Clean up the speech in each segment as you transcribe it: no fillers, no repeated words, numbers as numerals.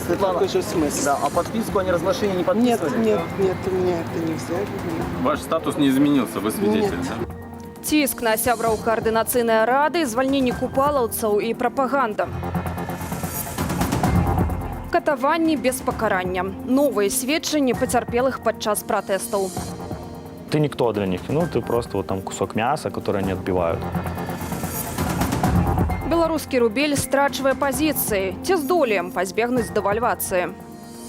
Светлана, Какой же смысл? да, а подписку о неразглашении не подписывали? Нет, у меня это не взяли. Ваш статус не изменился, вы свидетель, Нет. да? Ціск на сябраў каардынацыйнай рады, звальненне купалаўцаў і прапаганда. Катаванні без пакарання. Новыя сведчанні пацярпелых падчас пратэстаў. Ты никто для них, ну ты просто вот там кусок мяса, который они отбивают. Беларускі рубель страчвае пазіцыі. Ці здолеем пазбегнуць дэвальвацыі?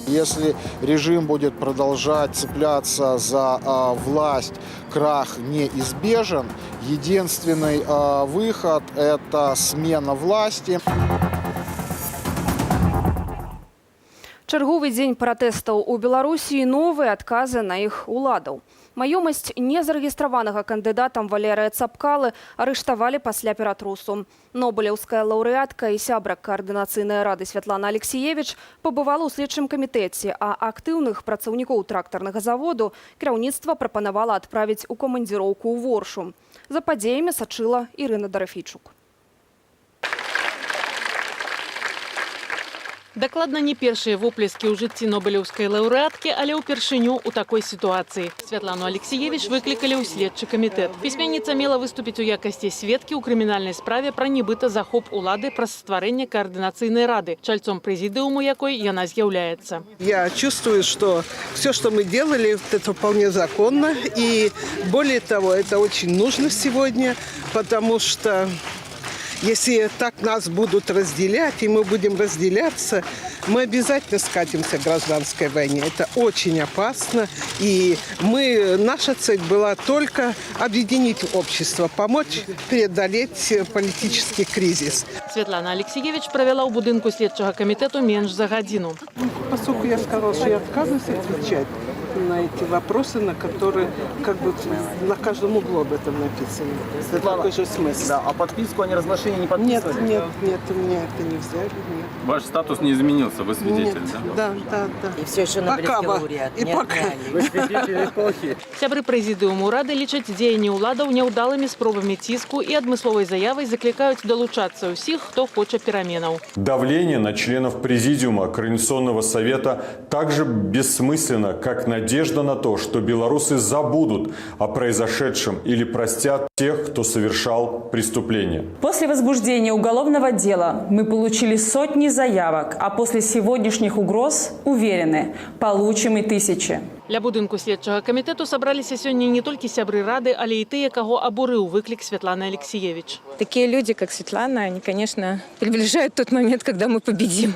Если режим будет продолжать цепляться за власть, крах неизбежен. Единственный выход – это смена власти. Чарговы дзень пратэстаў у Беларусі і новыя адказы на іх уладаў. Маёмасць незарэгістраванага кандыдатам Валерыя Цапкалы арыштавалі пасля ператрусу. Нобелеўская лаўрэатка і сябра каардынацыйнай рады Святлана Алексіевіч пабывала ў следчым камітэце, а актыўных працаўнікоў трактарнага заводу кіраўніцтва прапанавала адправіць у камандзіроўку ў Воршу. За падзеямі сачыла Ірына Дарафійчук. Дакладна не першыя воплескі ў жыцці нобелеўскай лаўрэаткі, але ўпершыню ў такой сітуацыі. Святлану Алексіевіч выклікалі ў следчы камітэт. Пісьменніца мела выступіць у якасці сведкі ў крымінальнай справе пра нібыта захоп улады праз стварэнне каардынацыйнай рады, чальцом прэзідыуму якой яна з'яўляецца. Я чувствую, что все, что мы делали, это вполне законно. И более того, это очень нужно сегодня, потому что если так нас будут разделять, и мы будем разделяться, мы обязательно скатимся к гражданской войне. Это очень опасно. И наша цель была только объединить общество, помочь преодолеть политический кризис. Святлана Алексіевіч правяла ў будынку следчага камітэту менш за гадзіну. Поскольку я сказала, что я отказываюсь отвечать на эти вопросы, на которые как бы на каждом углу об этом написано. Светлана, Какой же смысл? да, а подписку о неразглашении не Нет, подписывали? у меня это не взяли. Нет. Ваш статус не изменился, вы свидетель, да? Да. И все еще Пока, Нобелевский лауреат. и не пока. отняли. Вы свидетели эпохи. Сябры прэзідыуму рады лічаць дзеянні ўладаў няўдалымі спробамі ціску і адмысловай заявай заклікаюць далучацца ўсіх, хто хоча пераменаў. Давление на членов Президиума Координационного совета также бессмысленно, как надежда на то, что белорусы забудут о произошедшем или простят тех, кто совершал преступления. После возбуждения уголовного дела мы получили сотни заявок, а после сегодняшних угроз уверены, получим и тысячи. Ля будынку следчага камітэту сабраліся сёння не толькі сябры рады, але і тыя, каго абурыў выклік Светланы Алексіевіч. Такие люди, как Светлана, они, конечно, приближают тот момент, когда мы победим.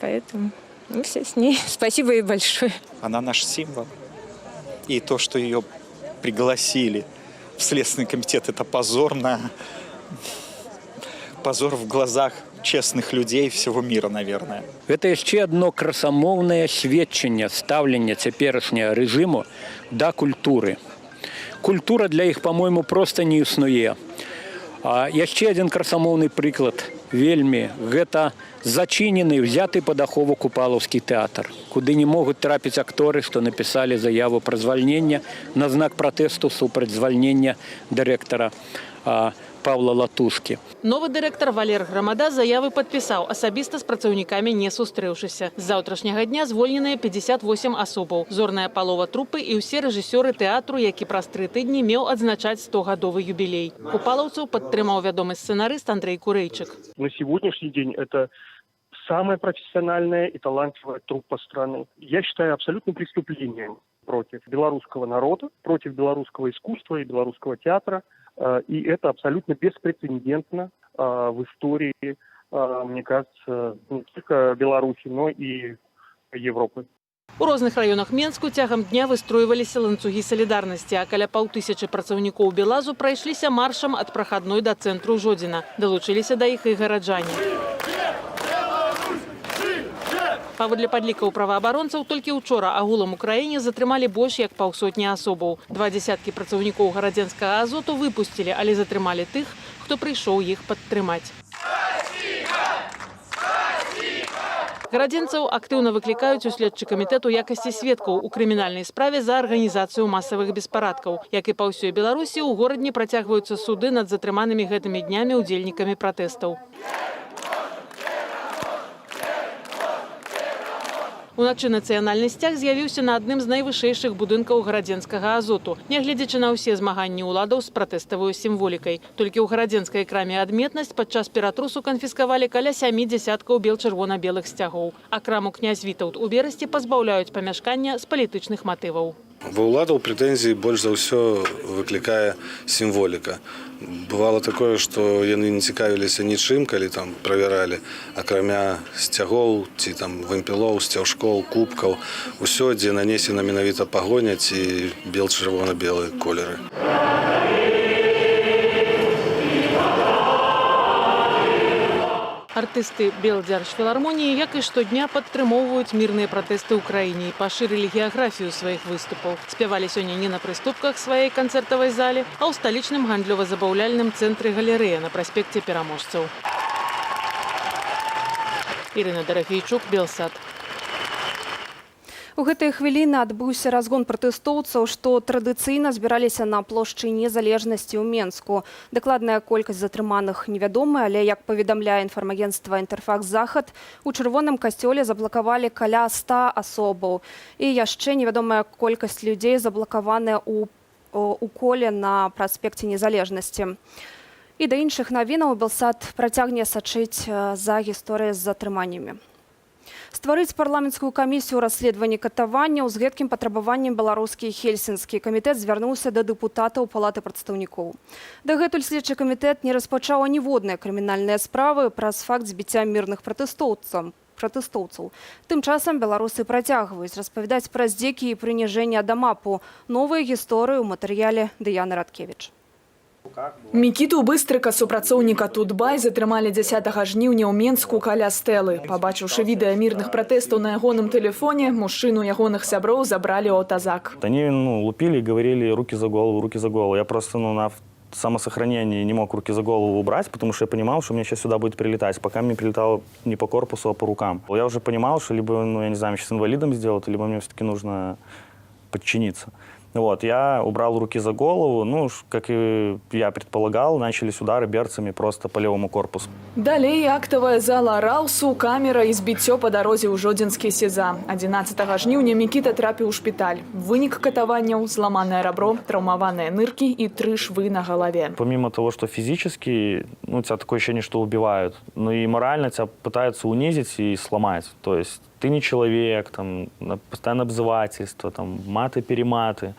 Поэтому мы все с ней. Спасибо ей большое. Она наш символ. И то, что ее пригласили в Следственный комитет, это позорно. Позор в глазах чесних людей всього міра, наверное. Це ще одно красамоўнае сведчанне стаўлення цяперашняга рэжыму да культуры. Культура для іх, по-мойму, проста не існуе. А яшчэ адзін красамоўны прыклад вельмі гэта зачынены, взяты пад ахову купалаўскі тэатр, куды не могуць трапіць акторы, што напісалі заяву пра звальненне на знак пратэсту супраць звальнення дырэктара Павла Латушкі. Новы дырэктар Валер Грамада заявы падпісаў, асабіста з працаўнікамі не сустрэўшыся. З заўтрашняга дня звольненыя 58 асобаў. Зорная палова трупы і ўсе рэжысёры тэатру, які праз 3 тыдні меў адзначаць 100-гадовы юбілей. Купалаўцаў падтрымаў вядомы сцэнарыст Андрей Курэйчык. На сегодняшний день это самая профессиональная и талантливая труппа страны. Я считаю абсолютным преступлением против белорусского народа, против белорусского искусства и белорусского театра. И это абсолютно беспрецедентно в истории, мне кажется, не только Беларуси, но и Европы. У розных раёнах Менску цягам дня выстройваліся ланцугі салідарнасці, а каля 500 працаўнікоў Белазу прайшліся маршам ад прахадной да цэнтру Жодзіна. Далучыліся да іх і гараджане. Паводле падлікаў праваабаронцаў, толькі ўчора агулам у краіне затрымалі больш як 500 асобаў. 20 працаўнікоў гарадзенскага азоту выпусцілі, але затрымалі тых, хто прыйшоў іх падтрымаць. Гарадзенцаў актыўна выклікаюць у следчы камітэт у якасці сведкаў у крымінальнай справе за арганізацыю масавых беспарадкаў. Як і па ўсёй Беларусі, у горадні працягваюцца суды над затрыманымі гэтымі днямі ўдзельнікамі пратэстаў. Уначы нацыянальны сцяг з'явіўся на адным з найвышэйшых будынкаў гарадзенскага азоту, нягледзячы на ўсе змаганні ўладаў з пратэставай сімволікай. Толькі ў гарадзенскай краме адметнасць падчас ператрусу канфіскавалі каля 7 десяткаў бел-чырвона-белых сцягоў. А краму князь Вітаўт у Берасці пазбаўляюць памяшкання з палітычных матываў. Ва ўладаў прэтэнзій больш за ўсё выклікае сімволіка. Бывало такое, што яны не цікавіліся нічым, калі там правяралі, акрамя сцягоў ці там вымпелоў, сцяжкоў, кубкаў, усё, дзе нанесена менавіта пагоня ці бел-чырвона-белыя колеры. Артысты Белдзяржфілармоніі, як і штодня, падтрымоўваюць мірныя пратэсты ў краіне і пашырылі геаграфію сваіх выступаў. Спявалі сёння не на прыступках сваёй канцэртавай залі, а ў сталічным гандлёва-забаўляльным цэнтры галерэя на праспекце Пераможцаў. Ірына Дарафейчук, Белсад. У гэтыя хвіліны адбыўся разгон пратэстоўцаў, што традыцыйна збіраліся на плошчы незалежнасці ў Менску. Дакладная колькасць затрыманых невядомая, але, як паведамляе інфармагенцтва «Інтэрфакс-Захад», у чырвоным касцёле заблакавалі каля 100 асобаў. І яшчэ невядомая колькасць людзей заблакаваная у коле на праспекце незалежнасці. І да іншых навінаў Белсад працягне сачыць за гісторыяй з затрыманнямі. Стварыць парламенцкую камісію расследавання катаванняў з гэткім патрабаваннем беларускі Хельсінскі камітэт звярнуўся да дэпутатаў Палаты прадстаўнікоў. Дагэтуль следчы камітэт не распачаў аніводныя крымінальныя справы праз факт збіцця мірных пратэстоўцаў. Тым часам беларусы працягваюць распавядаць пра здзекі і прыніжэнне Адамапу. Новыя гісторыі ў матэрыяле Дыяны Радкевіч. Мікіту Быстрыка, супрацоўніка Тутбай, затрымалі 10 жніўня ў Менску каля стэлы. Пабачыўшы відэа мірных пратэстаў на ягоным тэлефоне, мужчыну ягоных сяброў забралі ў аўтазак. Они лупили и говорили руки за голову, руки за голову. Я просто на самосохранении не мог руки за голову убрать, потому что я понимал, что мне сейчас сюда будет прилетать, пока мне прилетало не по корпусу, а по рукам. Я уже понимал, что либо, я не знаю, сейчас инвалидом сделать, либо мне все-таки нужно подчиниться. Вот, я убрал руки за голову, как и я предполагал, начались удары берцами просто по левому корпусу. Далей актовая зала Раусу, камера і збіццё па дарозе ў Жодзінскі СІЗА. 11 жніўня Мікіта трапіў у шпіталь. Вынік катаванняў – зламанае рабро, траўмаваныя ныркі і 3 швы на галаве. Помимо того, что физически, у тебя такое ощущение, что убивают, но и морально тебя пытаются унизить и сломать. То есть ты не человек, там, постоянное обзывательство, там, маты-перематы.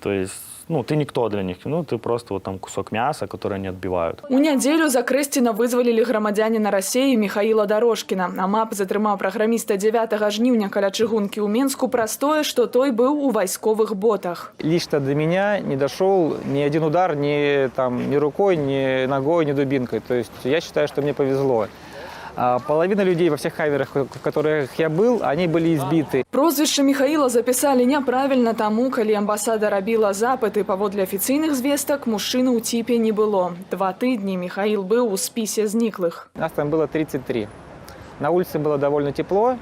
То есть, ты никто для них. Ты просто кусок мяса, который они отбивают. У нядзелю за Крэсціна вызвалілі грамадзяніна Расеі Михаіла Дорошкіна. АМАП затрымаў праграміста 9 жніўня каля чыгункі ў Менску праз тое, што той быў у вайсковых ботах. Лично до меня не дошел ни один удар ни рукой, ни ногой, ни дубинкой. То есть я считаю, что мне повезло. Половина людей во всех камерах, в которых я был, они были избиты. Прозвішча Михаіла запісалі няправільна, таму, калі амбасада рабіла запыты паводле афіцыйных звестак, мужчыны ў ціпе не было. 2 тыдні Михаіл быў у спісе зніклых. Нас там было 33. На улице было довольно тепло,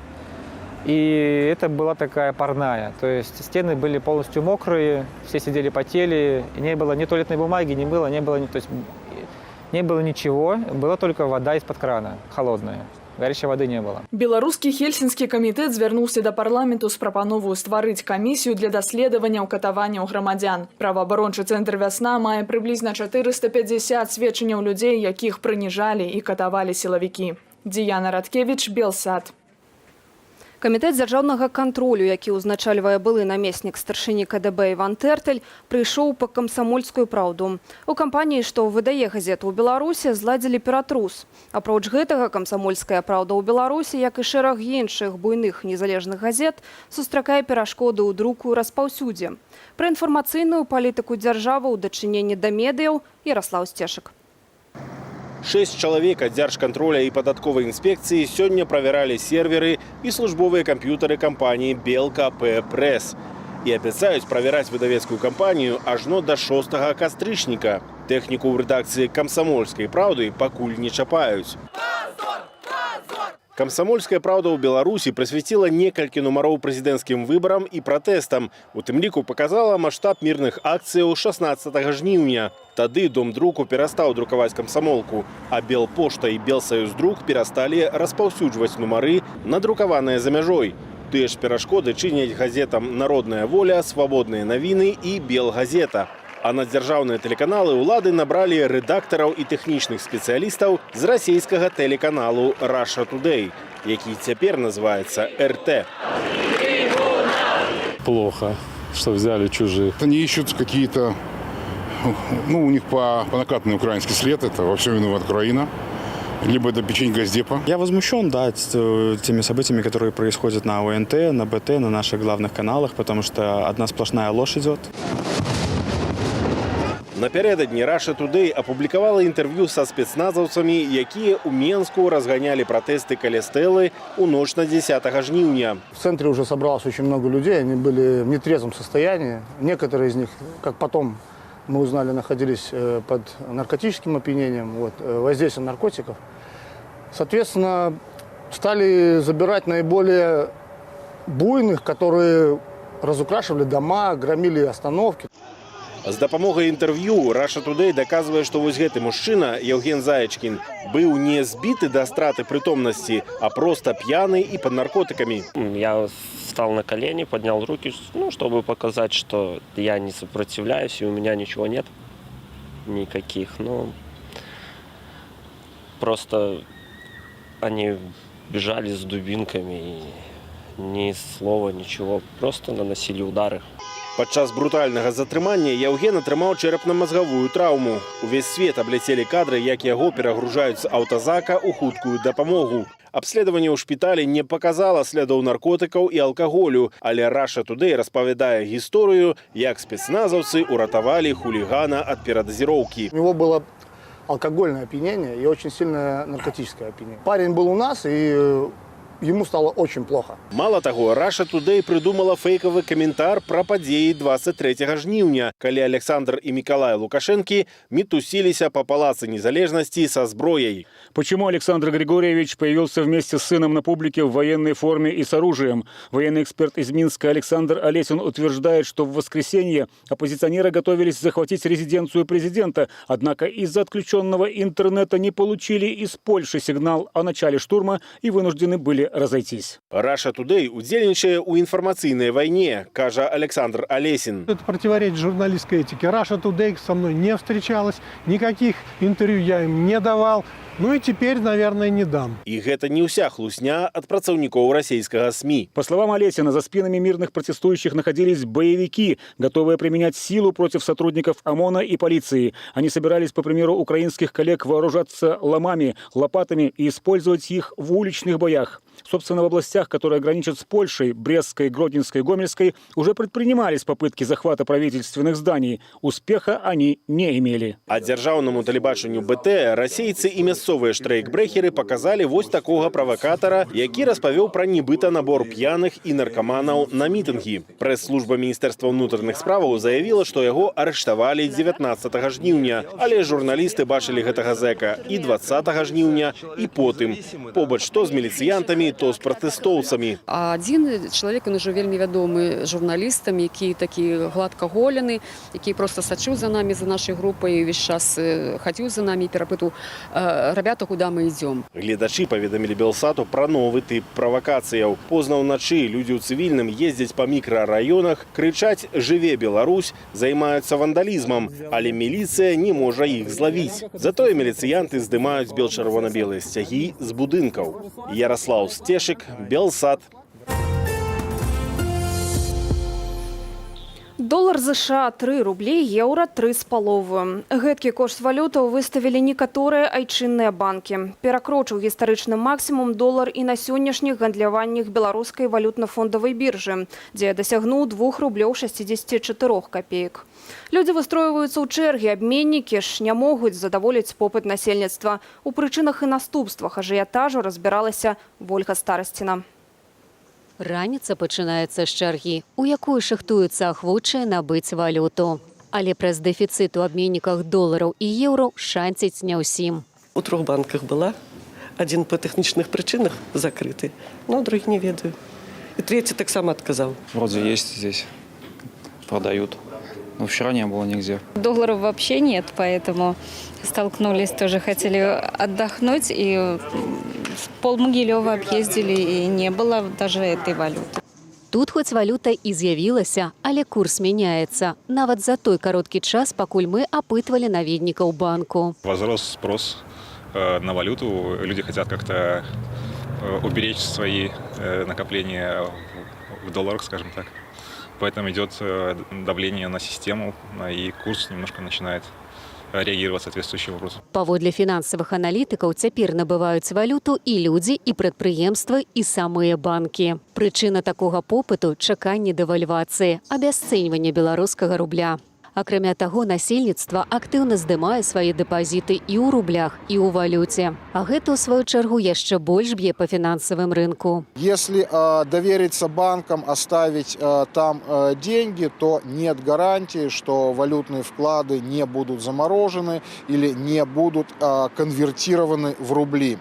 и это была такая парная. То есть стены были полностью мокрые, все сидели, потели, не было ни туалетной бумаги, не было ничего, была только вода из-под крана, холодная. Горячей воды не было. Беларускі Хельсінскі камітэт звярнуўся да парламенту з прапановаю стварыць камісію для даследавання катаванняў грамадзян. Праваабарончы цэнтр «Вясна» мае прыблізна 450 сведчанняў людзей, якіх прыніжалі і катавалі сілавікі. Дыяна Радкевіч, Белсад. Камітэт дзяржаўнага кантролю, які ўзначальвае былы намеснік старшыні КДБ Іван Тэртэль, прыйшоў па «Камсамольскую праўду». У кампаніі, што выдае газету ў Беларусі, зладзілі ператрус. Апроч гэтага «Камсамольская праўда» ў Беларусі, як і шэраг іншых буйных незалежных газет, сустракае перашкоды ў друку і распаўсюдзе. Пра інфармацыйную палітыку дзяржавы ў дачыненні да медыяў Ярослаў Сцешак. 6 чалавек ад дзяржкантроля і падатковай інспекцыі сёння правяралі серверы і службовыя камп'ютары кампаніі «Белка.П Пресс». І абяцаюць правяраць выдавецкую кампанію ажно да 6 кастрычніка. Тэхніку ў рэдакцыі «Камсамольскай праўды» пакуль не чапаюць. «Камсамольская праўда» ў Беларусі прысвяціла некалькі нумароў прэзідэнцкім выбарам і пратэстам. У тым ліку паказала маштаб мірных акцыяў 16 жніўня. Тады Дом друку перастаў друкаваць «Камсамолку», а Белпошта і Белсаюздрук перасталі распаўсюджваць нумары, надрукаваныя за мяжой. Тыя ж перашкоды чыняць газетам «Народная воля», «Свабодныя навіны» і «Белгазета». А на дзяржаўныя тэлеканалы ўлады набралі рэдактараў і тэхнічных спецыялістаў з расійскага тэлеканалу «Russia Today», які цяпер называецца «РТ». Плохо, что взяли чужих. Они ищут какие-то, у них по накатанный украинский след, это во всем виноват Украина. Либо это печень Госдепа. Я возмущен, теми событиями, которые происходят на ОНТ, на БТ, на наших главных каналах, потому что одна сплошная ложь идет. Напярэдадні Russia Today апублікавала інтэрв'ю са спецназаўцамі, якія ў Менску разганялі пратэсты каля стэлы ў ноч на 10 жніўня. В центре уже собралось очень много людей, они были в нетрезвом состоянии. Некоторые из них, как потом мы узнали, находились под наркотическим опьянением, воздействием наркотиков. Соответственно, стали забирать наиболее буйных, которые разукрашивали дома, громили остановки. З дапамогай інтэрв'ю Russia Today даказвае, што вось гэты мужчына, Евген Заячкін, быў не збіты да страты прытомнасці, а проста п'яны і пад наркотиками. Я встал на колени, поднял руки, чтобы показать, что я не сопротивляюсь и у меня ничего нет, никаких. Просто они бежали с дубинками, и ни слова, ничего, просто наносили удары. Падчас брутальнага затрымання Евген атрымаў чэрапна-мазгавую траўму. Увесь свет абляцелі кадры, як яго перагружаюць з аўтазака ў хуткую дапамогу. Абследаванне ў шпіталі не паказала слядоў наркотыкаў і алкаголю, але Russia Today распавядае гісторыю, як спецназаўцы уратавалі хулігана ад перадазіроўкі. У него было алкогольное опьянение и очень сильное наркотическое опьянение. Парень был у нас, и ему стало очень плохо. Мало таго, Russia Today придумала фейковый каментар пра падзеі 23 жніўня, калі Александр и Миколай Лукашенки мітусіліся по палацы незалежности со зброей. Почему Александр Григорьевич появился вместе с сыном на публике в военной форме и с оружием? Военный эксперт из Минска Александр Олесин утверждает, что в воскресенье оппозиционеры готовились захватить резиденцию президента, однако из-за отключенного интернета не получили из Польши сигнал о начале штурма и вынуждены были разойтись. Russia Today удзельнічае ў інфармацыйнай вайне, кажа Александр Олесин. Это противоречит журналистской этике. Russia Today со мной не встречалась, никаких интервью я им не давал. И теперь, наверное, не дам. И это не уся хлусня от працаўнікоў российского СМИ. По словам Олесина, за спинами мирных протестующих находились боевики, готовые применять силу против сотрудников ОМОНа и полиции. Они собирались, по примеру украинских коллег, вооружаться ломами, лопатами и использовать их в уличных боях. Собственно, в областях, которые граничат с Польшей, Брестской, Гродненской, Гомельской, уже предпринимались попытки захвата правительственных зданий. Успеха они не имели. А дзяржаўнаму тэлебачанню БТ расейцы і мясцовыя штрейкбрэхеры показали вось такога правакатара, які распавёў пра нібыта набор п'яных і наркаманаў на мітынгі. Прэс-служба Міністэрства ўнутраных справаў заявіла, што яго арыштавалі 19 жніўня, але журналісты бачылі гэтага зэка і 20 жніўня, і потым. Побач то з міліцыянтамі, то з пратэстоўцамі. А адзін чалавек, ён ужо вельмі вядомы журналістам, які такі гладкаголены, які проста сачыў за намі, за нашай групай, увесь час хадзіў за намі і перапытаў: «Ребята, куда мы идем?» Гледачы паведамілі Белсату пра новы тып правакацыяў. Позна ўначы людзі ў цывільным ездзяць па мікрараёнах, крычаць «Жыве Беларусь», займаюцца вандалізмам, але міліцыя не можа іх злавіць. Затое міліцыянты здымаюць бел-чырвона-белыя сцягі з будынкаў. Ярослав Стешик, Белсат. Долар США 3 рублі, еўра 3,5. Гэткі кошт валютаў выставілі некаторыя айчынныя банкі. Перакрочыў гістарычны максімум долар і на сённяшніх гандляваннях беларускай валютна-фондавай біржы, дзе дасягнуў 2 рублёў 64 копеек. Людзі выстройваюцца ў чэргі, абменнікі ж не могуць задаволіць попыт насельніцтва. У прычынах і наступствах ажыятажу разбіралася Вольга Старасціна. Раніца пачынаецца з чаргі, у якую шахтуюцца ахвочыя набыць валюту. Але праз дэфіцыт у абменніках долараў і еўро шанціць не ўсім. У 3 банках была. Один по тэхнічных прычынах закрыты, но другі не ведаю. И третий таксама отказал. Вроде есть здесь, продают. Но вчера не было нигде. Долларов вообще нет, поэтому столкнулись, тоже хотели отдохнуть и Полмогилева объездили, и не было даже этой валюты. Тут хоць валюта і з'явілася, але курс мяняецца. Нават за той кароткі час, пакуль мы апытвалі наведнікаў банку. Возрос спрос на валюту. Люди хотят как-то уберечь свои накопления в долларах, скажем так. Поэтому идет давление на систему, и курс немножко начинает реагировать соответствующим образом. Паводле фінансавых аналітыкаў цяпер набываюць валюту і людзі, і прадпрыемствы, і самыя банкі. Прычына такога попыту – чаканне дэвальвацыі, абясцэньвання беларускага рубля. Акрамя таго, насельніцтва актыўна здымае свае дэпазіты і ў рублях, і ў валюце. А гэта, у сваю чаргу, яшчэ больш б'е па фінансавым рынку. Если довериться банкам, оставить там деньги, то нет гарантии, что валютные вклады не будут заморожены или не будут конвертированы в рубли.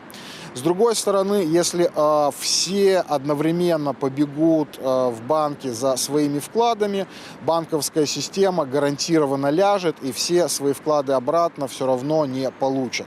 С другой стороны, если все одновременно побегут в банки за своими вкладами, банковская система гарантированно ляжет, и все свои вклады обратно все равно не получат.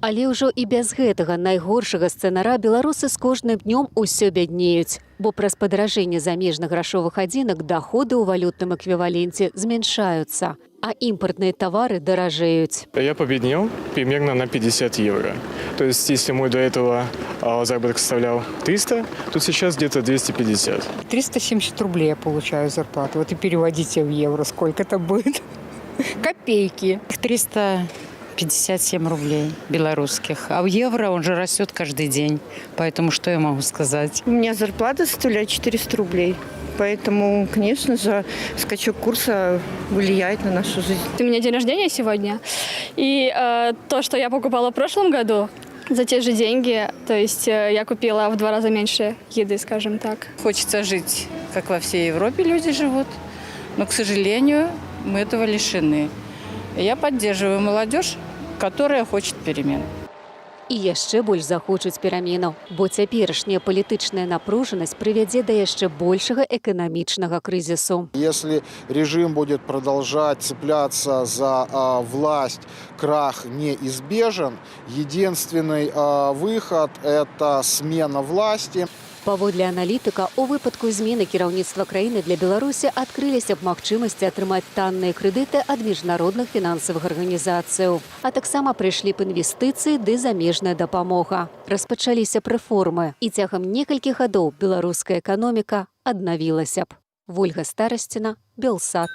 Але ўжо і без гэтага найгоршага сцэнара беларусы з кожным днём усё бяднеюць, бо праз падаражэнне замежных грашовых адзінак доходы ў валютным эквіваленце зменшаюцца, а імпортныя тавары даражеюць. Я победнел примерно на 50 евро. То есть, если мой до этого заработок составлял 300, то сейчас где-то 250. 370 рублей я получаю зарплату. Вот и переводите в евро, сколько это будет? Копейки. 357 рублей белорусских. А в евро он же растет каждый день. Поэтому что я могу сказать? У меня зарплата составляет 400 рублей. Поэтому, конечно же, скачок курса влияет на нашу жизнь. У меня день рождения сегодня. И то, что я покупала в прошлом году, за те же деньги, то есть я купила в 2 раза меньше еды, скажем так. Хочется жить, как во всей Европе люди живут. Но, к сожалению, мы этого лишены. Я поддерживаю молодежь, которая хочет перемен. І яшчэ больш захочуць пераменаў, бо цяперашняя палітычная напружанасць прывядзе да яшчэ большага эканамічнага крызісу. Если режим будет продолжать цепляться за власть, крах неизбежен. Единственный выход – это смена власти. Паводле аналітыка, у выпадку змены кіраўніцтва краіны для Беларусі адкрыліся б магчымасці атрымаць танныя крэдыты ад міжнародных фінансавых арганізацыяў. А таксама прыйшлі б інвестыцыі ды замежная дапамога. Распачаліся б рэформы, і цягам некалькіх гадоў беларуская эканоміка аднавілася б. Вольга Старасціна, Белсат.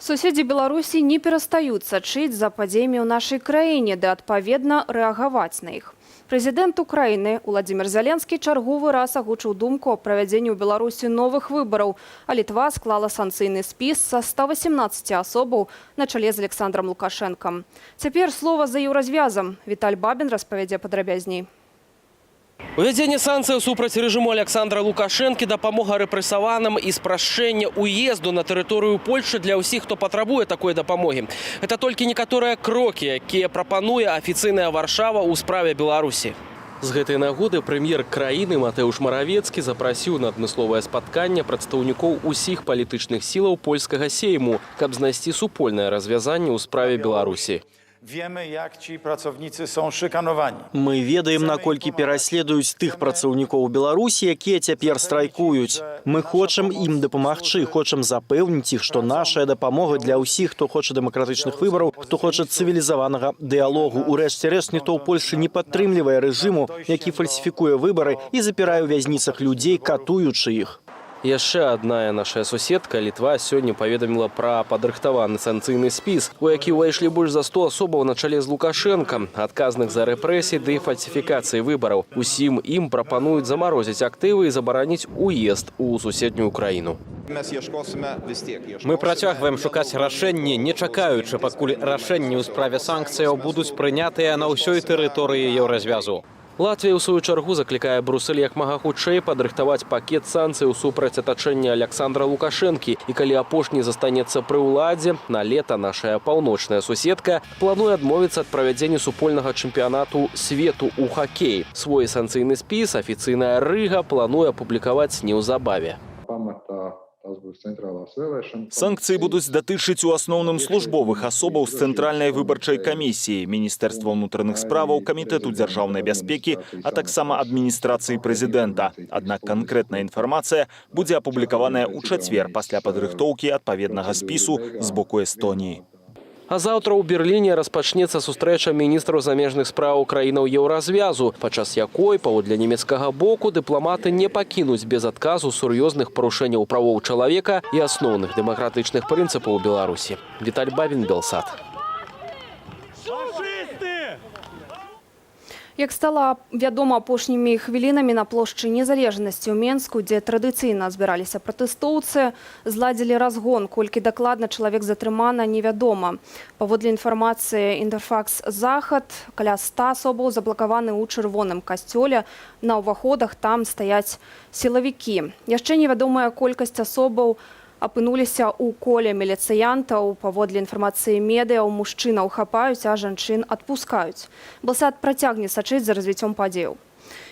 Суседзі Беларусі не перастаюць сачыць за падзеямі ў нашай краіне, ды адпаведна рэагаваць на іх. Прэзідэнт Украіны Уладзімір Зеленскі чарговы раз агучыў думку аб правядзенні ў Беларусі новых выбараў, а Літва склала санкцыйны спіс са 118 асобаў на чале з Александром Лукашэнкам. Цяпер слова за еўразвязам. Віталь Бабін распавядзе падрабязней. Увядзенне санкцыяў супраць рэжыму Александра Лукашэнкі, дапамога рэпрэсаваным і спрашчэнне ўезду на тэрыторыю Польшчы для ўсіх, хто патрабуе такой дапамогі. Гэта толькі некаторыя крокі, якія прапануе афіцыйная Варшава ў справе Беларусі. З гэтай нагоды прэм'ер краіны Матэўш Маравецкі запрасіў на адмысловае спатканне прадстаўнікоў усіх палітычных сілаў польскага сейму, каб знайсці супольнае развязанне ў справе Беларусі. Мы ведаем, наколькі пераследуюць тых працаўнікоў Беларусі, якія цяпер страйкуюць. Мы хочам ім дапамагчы, хочам запэўніць іх, што нашая дапамога для ўсіх, хто хоча дэмакратычных выбараў, хто хоча цывілізаванага дыялогу. Урэшце рэшт, ніхто ў Польшы не падтрымлівае рэжыму, які фальсіфікуе выбары і запірае ў вязніцах людзей, катуючы іх. Яшчэ адная наша суседка, Літва, сёння паведаміла пра падрыхтаваны санкцыйны спіс, у які ўвайшлі больш за 100 асобаў на чале з Лукашэнкам, адказных за рэпрэсіі ды фальсіфікацыі выбараў. Усім ім прапануюць замарозіць актывы і забараніць уезд у суседнюю краіну. Мы працягваем шукаць рашэнні, не чакаючы, пакуль рашэнні ў справе санкцыяў будуць прынятыя на ўсёй тэрыторыі еўразвязу. Латвія, у сваю чаргу, заклікае Брусэль як мага хутчэй падрыхтаваць пакет санкцыяў супраць атачэння Александра Лукашэнкі. І калі апошні застанецца пры ўладзе, на лета нашая паўночная суседка плануе адмовіцца ад правядзення супольнага чэмпіянату свету ў хакей. Свой санкцыйны спіс афіцыйная Рыга плануе апублікаваць неўзабаве. Санкцыі будуць датычыць у асноўным службовых асобаў з Цэнтральнай выбарчай камісіі, Міністэрства ўнутраных справаў, Камітэту дзяржаўнай бяспекі, а таксама адміністрацыі прэзідэнта. Аднак канкрэтная інфармацыя будзе апублікаваная ў чацвер пасля падрыхтоўкі адпаведнага спісу з боку Эстоніі. А заўтра ў Берліне распачнецца сустрэча міністраў замежных спраў краінаў еўразвязу, падчас якой, паводле нямецкага боку, дыпламаты не пакінуць без адказу сур'ёзных парушэнняў правоў чалавека і асноўных дэмакратычных прынцыпаў у Беларусі. Віталь Бабін, Белсат. Як стала вядома апошнімі хвілінамі, на плошчы Незалежнасці ў Менску, дзе традыцыйна збіраліся пратэстоўцы, зладзілі разгон. Колькі дакладна чалавек затрымана, невядома. Паводле інфармацыі Інтэрфакс Захад, каля 100 асобаў заблакаваны ў чырвоным касцёле. На ўваходах там стаяць сілавікі. Яшчэ невядомая колькасць асобаў апынуліся ў коле міліцыянтаў. Паводле інфармацыі медыяў, мужчынаў хапаюць, а жанчын адпускаюць. Белсат працягне сачыць за развіццём падзеяў.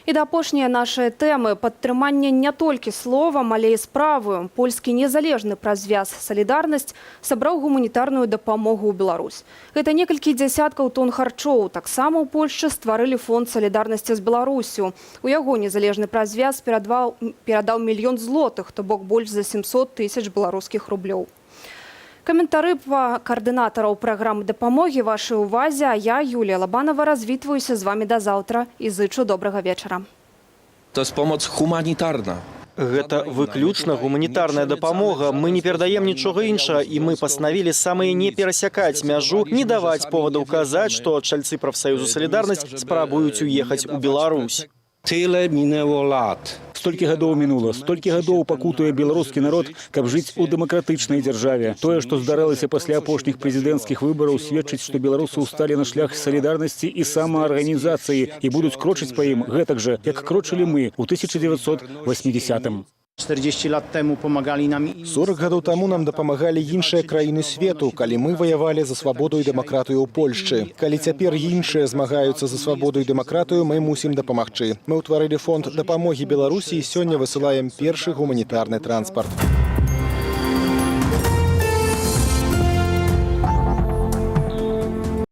І да апошнія нашыя тэмы. Падтрыманне не толькі словам, але і справаю. Польскі незалежны празвяз «Салідарнасць» сабраў гуманітарную дапамогу ў Беларусь. Гэта некалькі дзясяткаў тонн харчоў. Таксама ў Польшчы стварылі фонд салідарнасці з Беларусю. У яго незалежны празвяз перадаў 1 мільён злотых, то бок больш за 700 000 беларускіх рублёў. Каментары па каардынатараў праграмы дапамогі вашай увазе, а я, Юлія Лабанова, развітваюся з вамі да заўтра і зычу добрага вечара. То есть помощь гуманітарна. Гэта выключна гуманітарная дапамога. Мы не перадаем нічога іншага, і мы пастанавілі самыя не перасякаць мяжу, не даваць повадаў казаць, што чальцы прафсаюзу «Салідарнасць» спрабуюць уехаць у Беларусь. Tyle minęło lat. Столькі гадоў мінула, столькі гадоў пакутуе беларускі народ, каб жыць у дэмакратычнай дзяржаве. Тое, што здарылася пасля апошніх прэзідэнцкіх выбараў, сведчыць, што беларусы ўсталі на шлях салідарнасці і самаарганізацыі і будуць крочыць па ім гэтак жа, як крочылі мы ў 1980-м. 40 lat temu pomagali nam 40 гадоў таму нам дапамагалі іншыя краіны свету, калі мы ваявалі за свабоду і дэмакратыю ў Польшчы. Калі цяпер іншыя змагаюцца за свабоду і дэмакратыю, мы мусім дапамагчы. Мы ўтварылі фонд дапамогі Беларусі і сёння высылаем першы гуманітарны транспарт.